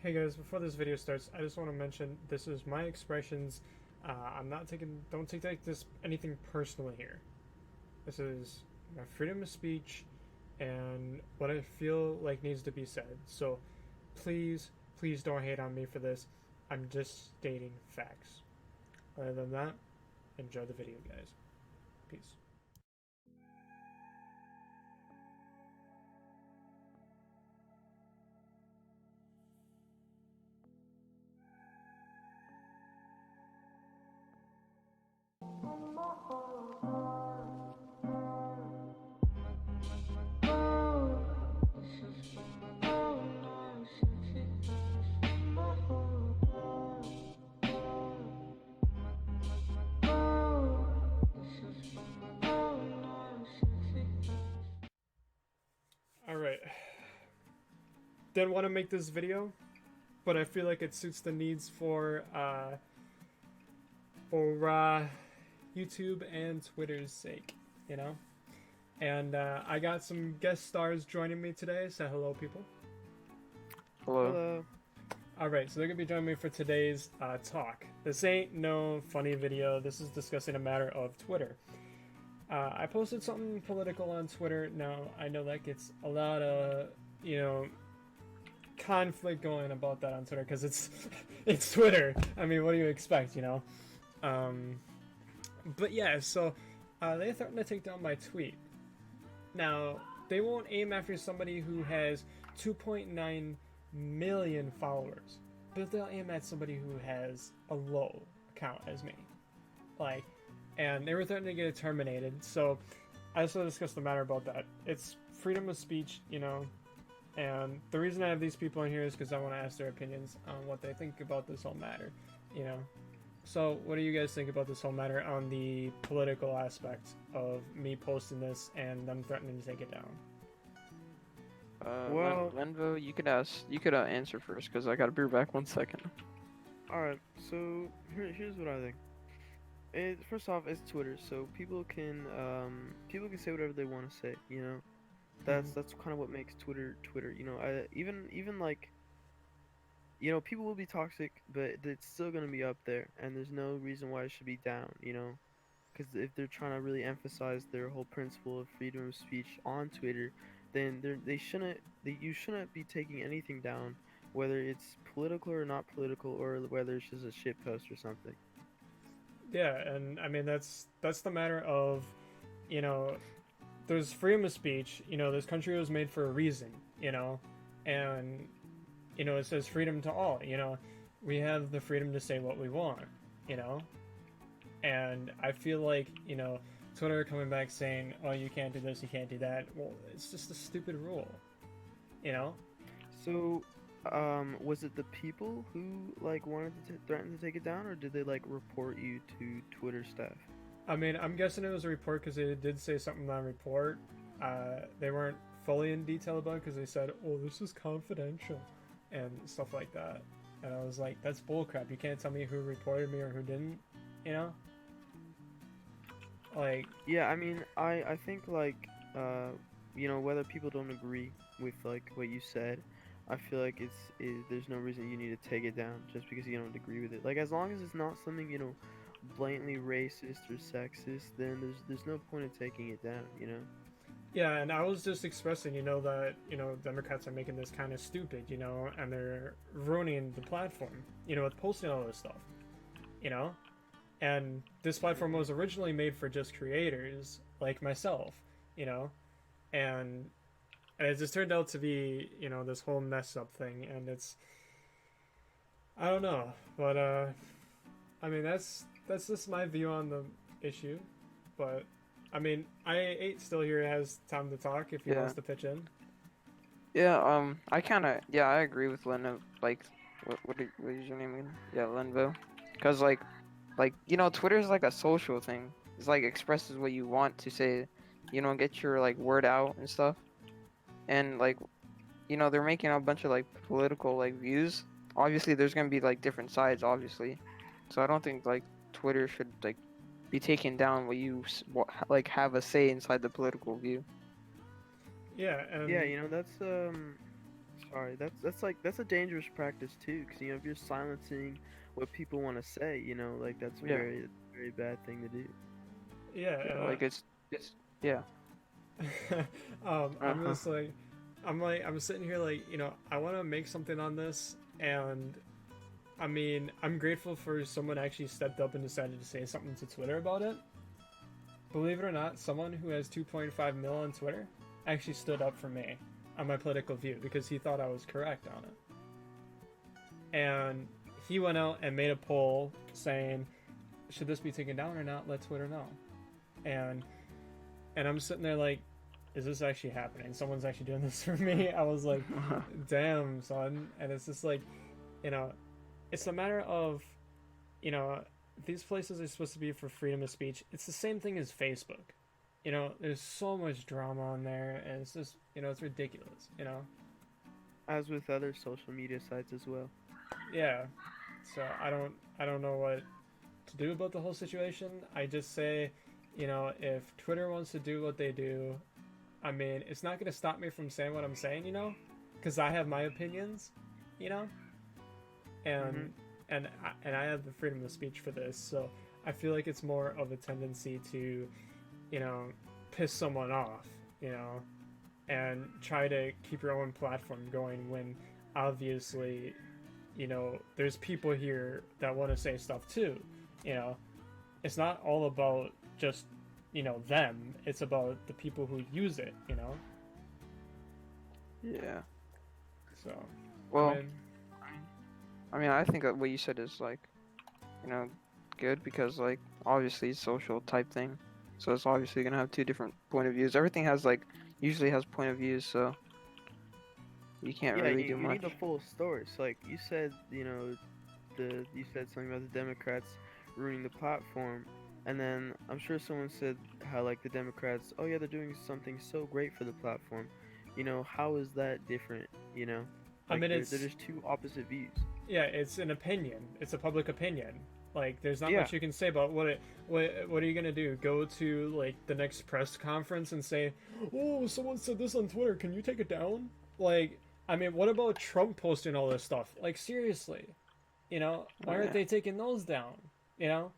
Hey guys, before this video starts, I just want to mention this is my expressions. I'm not taking, don't take this anything personally here. This is my freedom of speech and what I feel like needs to be said. So please don't hate on me for this. I'm just stating facts. Other than that, enjoy the video, guys. Peace. Alright. Didn't want to make this video, but I feel like it suits the needs for YouTube and Twitter's sake, you know? And I got some guest stars joining me today. Say hello, people. Hello. Hello. Alright, so they're going to be joining me for today's talk. This ain't no funny video. This is discussing a matter of Twitter. I posted something political on Twitter. Now, I know that gets a lot of, conflict going about that on Twitter because it's it's Twitter. I mean, what do you expect, But yeah, so they threatened to take down my tweet. Now, they won't aim after somebody who has 2.9 million followers, but they'll aim at somebody who has a low account as me. And they were threatening to get it terminated, so I just want to discuss the matter about that. It's freedom of speech, and the reason I have these people in here is because I want to ask their opinions on what they think about this whole matter, So, what do you guys think about this whole matter on the political aspect of me posting this and them threatening to take it down? Well- Lenvo, you could answer first because I gotta be back 1 second. Alright, so here's what I think. First off, it's Twitter, so people can say whatever they want to say. That's kind of what makes Twitter Twitter. Even like, people will be toxic, but it's still gonna be up there, and there's no reason why it should be down. Because if they're trying to really emphasize their whole principle of freedom of speech on Twitter, then you shouldn't be taking anything down, whether it's political or not political, or whether it's just a shit post or something. Yeah, and I mean that's the matter of, there's freedom of speech. This country was made for a reason. And it says freedom to all. We have the freedom to say what we want. And I feel like Twitter coming back saying, "Oh, you can't do this, you can't do that." Well, it's just a stupid rule. So, was it the people who wanted to threaten to take it down, or did they report you to Twitter staff? I mean, I'm guessing it was a report because they did say something on report. They weren't fully in detail about it because they said, "Oh, this is confidential," and stuff like that. And I was like, "That's bullcrap. You can't tell me who reported me or who didn't." Yeah, I mean, I think whether people don't agree with what you said, I feel like there's no reason you need to take it down just because you don't agree with it. As long as it's not something blatantly racist or sexist, then there's no point in taking it down. Yeah, and I was just expressing, that Democrats are making this kind of stupid, and they're ruining the platform, with posting all this stuff, and this platform was originally made for just creators like myself, and it just turned out to be, this whole mess up thing, and I don't know, but I mean that's just my view on the issue, but I mean I8 still here has time to talk if he wants to pitch in. Yeah, I agree with Lenvo. What is your name again? Yeah, Lenvo. Cause Twitter's like a social thing. It's expresses what you want to say, get your word out and stuff. And they're making a bunch of political views. Obviously, there's gonna be different sides, obviously. So I don't think Twitter should be taking down what you have a say inside the political view. Yeah, and Yeah, that's sorry. That's a dangerous practice too, because if you're silencing what people want to say, like that's a Yeah. very bad thing to do. Yeah, Yeah, and like it's yeah. I'm Uh-huh. just I'm sitting here like, I want to make something on this, and I mean, I'm grateful for someone actually stepped up and decided to say something to Twitter about it. Believe it or not, someone who has 2.5 mil on Twitter actually stood up for me on my political view because he thought I was correct on it. And he went out and made a poll saying, should this be taken down or not? Let Twitter know. And I'm sitting there like, is this actually happening? Someone's actually doing this for me. I was like, damn, son. And it's just like, it's a matter of, these places are supposed to be for freedom of speech. It's the same thing as Facebook. There's so much drama on there, and it's just, it's ridiculous, As with other social media sites as well. Yeah. So I don't know what to do about the whole situation. I just say, if Twitter wants to do what they do, I mean, it's not going to stop me from saying what I'm saying, because I have my opinions, and Mhm. and I have the freedom of speech for this. So I feel like it's more of a tendency to, piss someone off, and try to keep your own platform going when obviously, there's people here that want to say stuff too. It's not all about just them. It's about the people who use it. Yeah. So Well, I mean, I mean, I think that what you said is like, you know, good because like obviously it's social type thing, so it's obviously gonna have two different point of views. Everything has like usually has point of views, so you can't Yeah, really you, do you much. need the full story. So like you said, you said something about the Democrats ruining the platform, and then I'm sure someone said how like the Democrats, oh yeah, they're doing something so great for the platform. How is that different? I Like mean, they're just two opposite views. yeah, it's an opinion. It's a public opinion. Like, there's not Yeah. much you can say about what are you gonna do? Go to like the next press conference and say, "Oh, someone said this on Twitter. Can you take it down?" Like, I mean, what about Trump posting all this stuff? Like, seriously, why aren't Yeah. they taking those down? You know,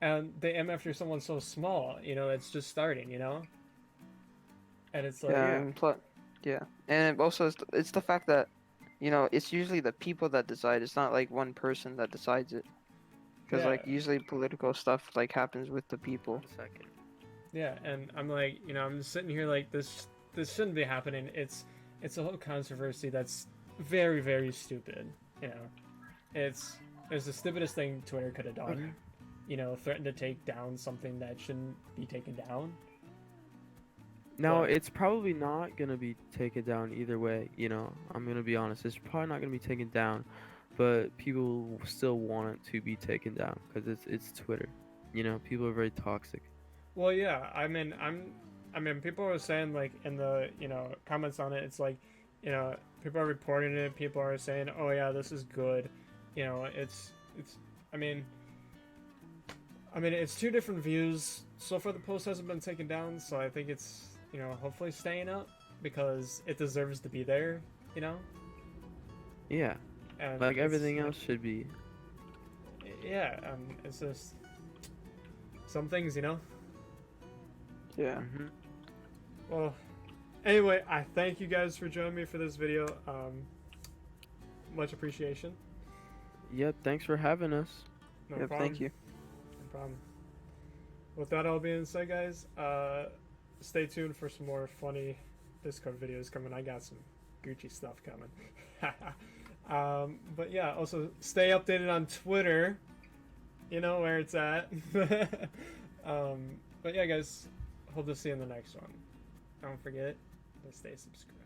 and they aim after someone so small. It's just starting. And it's like, Yeah, Yeah. and yeah, and also it's the fact that it's usually the people that decide. It's not like one person that decides it, because yeah, like usually political stuff like happens with the people. 1 second. yeah, and I'm like, I'm just sitting here like this shouldn't be happening. It's a whole controversy that's very, very stupid. It's the stupidest thing Twitter could have done. Threaten to take down something that shouldn't be taken down. Now But- it's probably not gonna be taken down either way. I'm gonna be honest. It's probably not gonna be taken down, but people still want it to be taken down because it's Twitter. People are very toxic. Well, yeah, I mean, people are saying like in the comments on it, it's like, people are reporting it. People are saying, oh yeah, this is good. It's I mean. It's two different views. So far, the post hasn't been taken down, so I think it's, hopefully staying up because it deserves to be there, Yeah, and like it's- everything else should be. Yeah, and it's just some things, Yeah. Hmm. Well, anyway, I thank you guys for joining me for this video. Much appreciation. Yep. Thanks for having us. No Yep, problem. thank you. No problem. With that all being said, guys, stay tuned for some more funny Discord videos coming. I got some Gucci stuff coming. But yeah, also stay updated on Twitter. You know where it's at. But yeah, guys, hope to see you in the next one. Don't forget to stay subscribed.